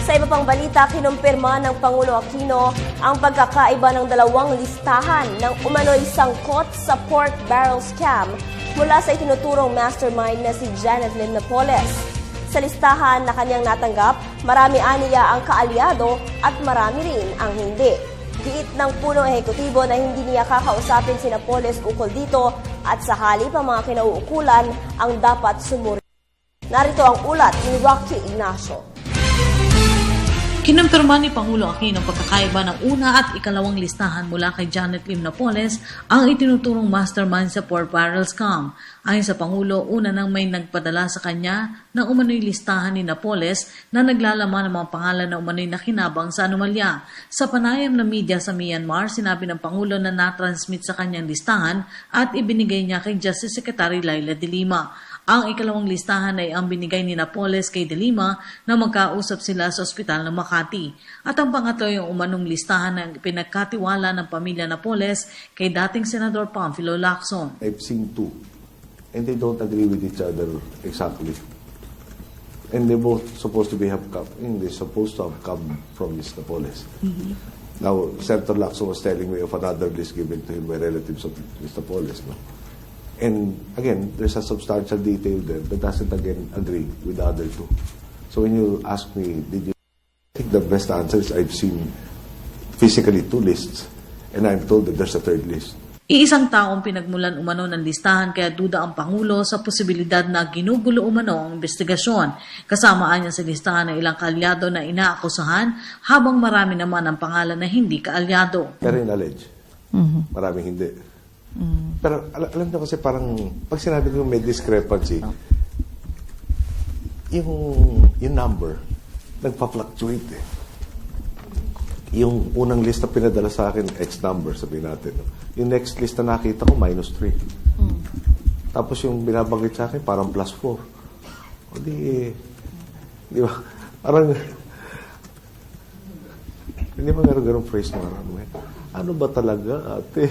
Sa iba pang balita, kinumpirma ng Pangulo Aquino ang pagkakaiba ng dalawang listahan ng umano'y sangkot sa pork barrel scam mula sa itinuturong mastermind na si Janet Lim Napoles. Sa listahan na kanyang natanggap, marami aniya ang kaalyado at marami rin ang hindi. Giit ng punong ehekutibo na hindi niya kakausapin si Napoles ukol dito at sa halip ang mga kinauukulan ang dapat sumuri. Narito ang ulat ni Rocky Ignacio. Kinumpirma ni Pangulo Aquino ang pagkakaiba ng una at ikalawang listahan mula kay Janet Lim Napoles ang itinuturong mastermind sa pork barrel scam. Ayon sa Pangulo, una nang may nagpadala sa kanya ng umano'y listahan ni Napoles na naglalaman ng mga pangalan na umano'y nakinabang sa anomalya. Sa panayam ng media sa Myanmar, sinabi ng Pangulo na natransmit sa kanyang listahan at ibinigay niya kay Justice Secretary Laila De Lima. Ang ikalawang listahan ay ang binigay ni Napoles kay De Lima na magkausap sila sa ospital ng Makati. At ang pangatlo yung umanong listahan na pinagkatiwala ng pamilya Napoles kay dating Senador Panfilo Lacson. I've seen two, and they don't agree with each other exactly. And they both supposed to have come from Ms. Napoles. Now, Senator Lacson was telling me of another list given to him by relatives of Ms. Napoles. No? And again, there's a substantial detail there that doesn't again agree with the other two. So when you ask me, I think the best answer is I've seen physically two lists, and I'm told that there's a third list. Iisang taong pinagmulan umano ng listahan kaya duda ang Pangulo sa posibilidad na ginugulo umano ang investigasyon. Kasamaan niya sa listahan ng ilang kaalyado na inaakusahan habang marami naman ang pangalan na hindi kaalyado. Pero in-allege, maraming hindi. Pero alam nyo kasi parang pag sinabi ko may discrepancy, yung number nagpa-fluctuate eh. Yung unang list na pinadala sa akin, X number, sabihin natin. Yung next list na nakita ko, -3. Tapos yung binabanggit sa akin, parang +4. O di ba? Parang, hindi ba meron ganong phrase na marami? Ano ba talaga, ate?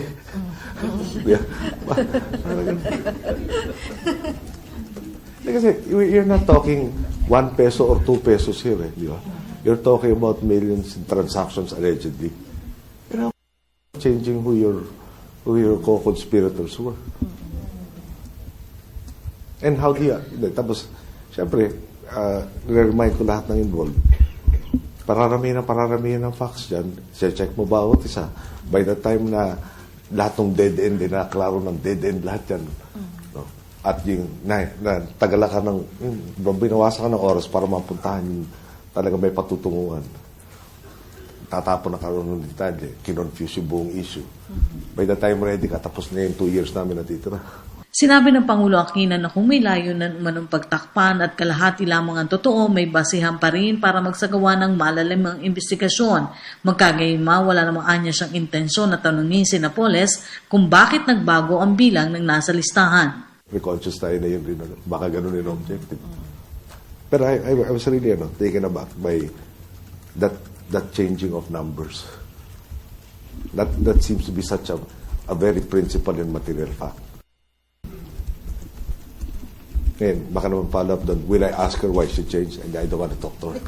Kasi you're not talking 1 peso or 2 pesos here, eh, di ba? You're talking about millions in transactions allegedly. Pero changing who your co-conspirators were. And how do you... Tapos, syempre, remind ko lahat ng involved. Pararamihan ng facts dyan. Check mo bawat isa. By the time na lahat ng dead end, klaro ng dead end lahat yan. No? At yung tagala ka ng... binawasan ka ng oras para mapuntahan yung talaga may patutunguhan. Tatapon na karoon ng detalye. Kinonfuse yung buong issue. By the time ready ka, tapos na yung 2 years namin natitira. Sinabi ng Pangulo Aquino na kung may layunan umanong pagtakpan at kalahati lamang ang totoo, may basihan pa rin para magsagawa ng malalimang investigasyon. Magkagayuma, wala namang anya siyang intensyon na tanungin si Napoles kung bakit nagbago ang bilang ng nasa listahan. May conscious tayo na yun rin. Baka ganun yung objective. Pero I was really taken aback by that changing of numbers. That seems to be such a very principal and material fact. Ngayon, baka naman follow up doon, will I ask her why she changed? And I don't want to talk to her.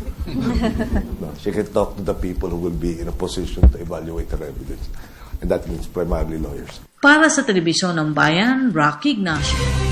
No, she can talk to the people who will be in a position to evaluate her evidence. And that means primarily lawyers. Para sa Telebisyon ng Bayan, Rocky Ignacio.